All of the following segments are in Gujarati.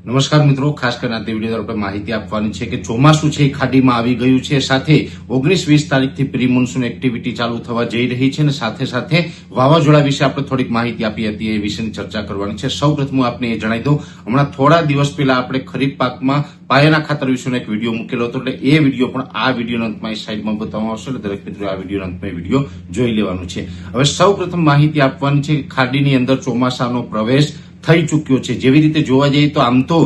નમસ્કાર મિત્રો, ખાસ કરીને આ વિડીયો દ્વારા આપણે માહિતી આપવાની છે કે ચોમાસું છે ખાડીમાં આવી ગયું છે, સાથે 19-20 તારીખથી પ્રી મોન્સૂન એક્ટિવિટી ચાલુ થવા જઈ રહી છે અને સાથે સાથે વાવાઝોડા વિશે આપણે થોડીક માહિતી આપી હતી, એ વિશેની ચર્ચા કરવાની છે. સૌપ્રથમ આપને એ જણાવી દઉં, હમણાં થોડા દિવસ પહેલા આપણે ખરીફ પાકમાં પાયાના ખાતર વિશેનો એક વિડીયો મૂકેલો હતો, એટલે એ વિડીયો પણ આ વિડીયોના અંતમાં સાઈડમાં બતાવવામાં આવશે, એટલે દરેક મિત્રો આ વિડીયોના અંતમાં વિડીયો જોઈ લેવાનું છે. હવે સૌપ્રથમ માહિતી આપવાની છે કે ખાડીની અંદર ચોમાસાનો પ્રવેશ થઈ ચૂક્યો છે. જેવી રીતે જોવા જઈએ તો આમ તો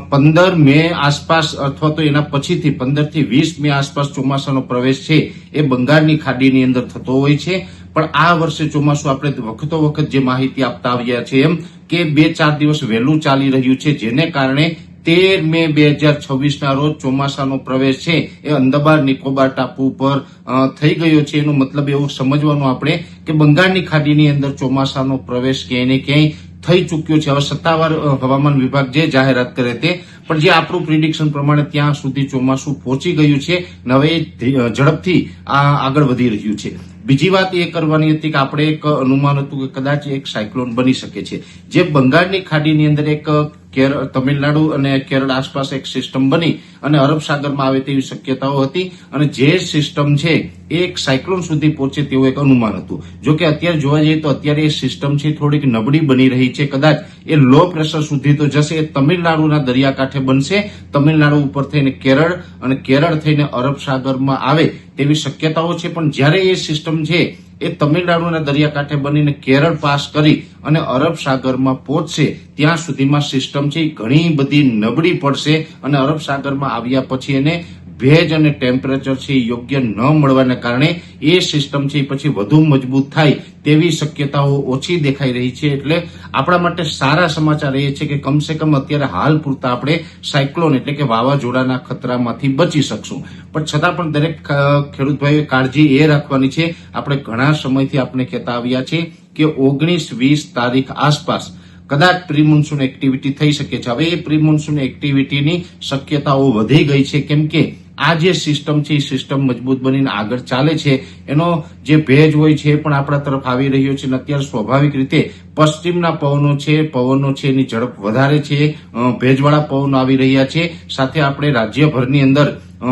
15 મે આસપાસ અથવા તો એના પછીથી 15 થી 20 મે આસપાસ ચોમાસાનો પ્રવેશ છે એ બંગાળની ખાડીની અંદર થતો હોય છે, પણ આ વર્ષે ચોમાસું આપણે વખતો વખત જે માહિતી આપતા આવ્યા છે એમ કે 2-4 દિવસ વહેલું ચાલી રહ્યું છે, જેને કારણે 13 મે 2026 ના રોજ ચોમાસાનો પ્રવેશ છે એ અંદમાન નિકોબાર ટાપુ પર થઈ ગયો છે. એનો મતલબ એવું સમજવાનું આપણે કે બંગાળની ખાડીની અંદર ચોમાસાનો પ્રવેશ ક્યાંય ને ક્યાંય થઈ ચૂક્યો છે. હવે સત્તાવાર હવામાન વિભાગ જે જાહેરાત કરે તે, પણ જે આપણું પ્રિડિક્શન પ્રમાણે ત્યાં સુધી ચોમાસું પહોંચી ગયું છે અને હવે ઝડપથી આગળ વધી રહ્યું છે. બીજી વાત એ કરવાની હતી કે આપણે એક અનુમાન હતું કે કદાચ એક સાયક્લોન બની શકે છે, જે બંગાળની ખાડીની અંદર એક તમિલનાડુ અને કેરળ આસપાસ એક સિસ્ટમ બની અને અરબ સાગરમાં આવે તેવી શક્યતાઓ હતી, અને જે સિસ્ટમ છે એ એક સાયક્લોન સુધી પહોંચે તેવું એક અનુમાન હતું. જો કે અત્યારે જોવા જઈએ તો અત્યારે એ સિસ્ટમ છે થોડીક નબળી બની રહી છે, કદાચ એ લો પ્રેશર સુધી તો જશે, એ તમિલનાડુના દરિયાકાંઠે બનશે, તમિલનાડુ ઉપર થઈને કેરળ અને કેરળ થઈને અરબ સાગરમાં આવે તેવી શક્યતાઓ છે. પણ જ્યારે એ સિસ્ટમ છે એ તમિલનાડુના દરિયાકાંઠે બનીને કેરળ પાસ કરી અને અરબ સાગરમાં પહોંચશે, ત્યાં સુધીમાં સિસ્ટમ છે ઘણી બધી નબળી પડશે અને અરબ સાગરમાં આવ્યા પછી એને ભેજ અને ટેમ્પરેચર છે યોગ્ય ન મળવાને કારણે એ સિસ્ટમ છે પછી વધુ મજબૂત થાય તેવી શક્યતાઓ ઓછી દેખાઈ રહી છે. એટલે આપણા માટે સારા સમાચાર એ છે કે કમસે કમ અત્યારે હાલ પૂરતા આપણે સાયક્લોન એટલે કે વાવાઝોડાના ખતરામાંથી બચી શકશું. પણ છતાં પણ દરેક ખેડૂત ભાઈઓ કાળજી એ રાખવાની છે, આપણે ઘણા સમયથી આપણે કહેતા આવ્યા છે કે 19-20 તારીખ આસપાસ કદાચ પ્રી મોન્સૂન એક્ટિવિટી થઈ શકે છે. હવે એ પ્રી મોન્સૂન એક્ટિવિટીની શક્યતાઓ વધી ગઈ છે, કેમ કે આ જે સિસ્ટમ છે એ સિસ્ટમ મજબૂત બનીને આગળ ચાલે છે, એનો જે ભેજ હોય છે એ પણ આપણા તરફ આવી રહ્યો છે, અને અત્યારે સ્વાભાવિક રીતે પશ્ચિમના પવનો છે એની ઝડપ વધારે છે, ભેજવાળા પવનો આવી રહ્યા છે. સાથે આપણે રાજ્યભરની અંદર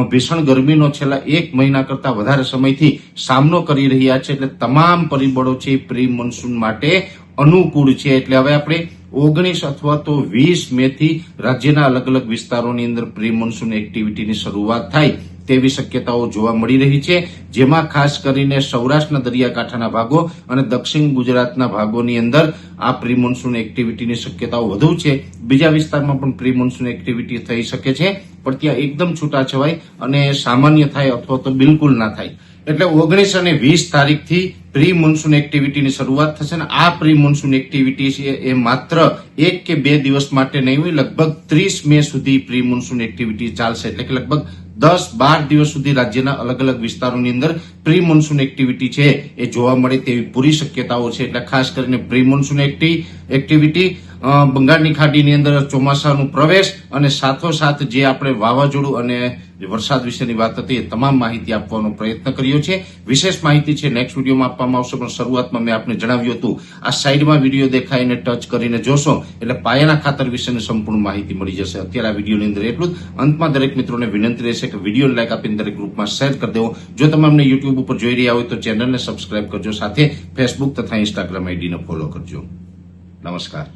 ભીષણ ગરમીનો છેલ્લા 1 મહિના કરતા વધારે સમયથી સામનો કરી રહ્યા છે, એટલે તમામ પરિબળો છે પ્રી મોન્સૂન માટે અનુકૂળ છે. એટલે હવે આપણે 19 અથવા તો 20 મે થી રાજ્યના અલગ અલગ વિસ્તારોની અંદર પ્રી મોન્સૂન એક્ટિવિટીની શરૂઆત થાય તેવી શક્યતાઓ જોવા મળી રહી છે, જેમાં ખાસ કરીને સૌરાષ્ટ્રના દરિયાકાંઠાના ભાગો અને દક્ષિણ ગુજરાતના ભાગોની અંદર આ પ્રી મોન્સૂન એક્ટિવિટીની શક્યતાઓ વધુ છે. બીજા વિસ્તારમાં પણ પ્રી મોન્સૂન એક્ટિવિટી થઈ શકે છે, પણ ત્યાં એકદમ છૂટાછવાય અને સામાન્ય થાય અથવા તો બિલકુલ ના થાય. એટલે 19 અને 20 તારીખથી પ્રી મોન્સૂન એક્ટિવિટીની શરૂઆત થશે, અને આ પ્રી મોન્સૂન એક્ટિવિટી છે એ માત્ર 1 કે 2 દિવસ માટે નહીં હોય, લગભગ 30 મે સુધી પ્રી મોન્સૂન એક્ટિવિટી ચાલશે. એટલે કે લગભગ 10-12 દિવસ સુધી રાજ્યના અલગ અલગ વિસ્તારોની અંદર પ્રી મોન્સૂન એક્ટિવિટી છે એ જોવા મળે તેવી પૂરી શક્યતાઓ છે. એટલે ખાસ કરીને પ્રી મોન્સૂન એક્ટિવિટી, બંગાળની ખાડીની અંદર ચોમાસાનો પ્રવેશ અને સાથોસાથ જે આપણે વાવાઝોડું અને વરસાદ વિશેની વાત હતી એ તમામ માહિતી આપવાનો પ્રયત્ન કર્યો છે. વિશેષ માહિતી છે નેક્સ્ટ વિડીયોમાં આપવામાં આવશે, પણ શરૂઆતમાં મેં આપને જણાવ્યું હતું આ સાઈડમાં વિડીયો દેખાઈને ટચ કરીને જોશો એટલે પાયાના ખાતર વિશેની સંપૂર્ણ માહિતી મળી જશે. અત્યારે આ વિડીયોની અંદર એટલું જ. અંતમાં દરેક મિત્રોને વિનંતી રહેશે કે વિડીયોને લાઈક આપીને દરેક ગ્રુપમાં શેર કરી દેવો. જો તમે અમને યુટ્યુબ ઉપર જોઈ રહ્યા હોય તો ચેનલને સબસ્ક્રાઇબ કરજો, સાથે ફેસબુક તથા ઇન્સ્ટાગ્રામ આઈડીને ફોલો કરજો. નમસ્કાર.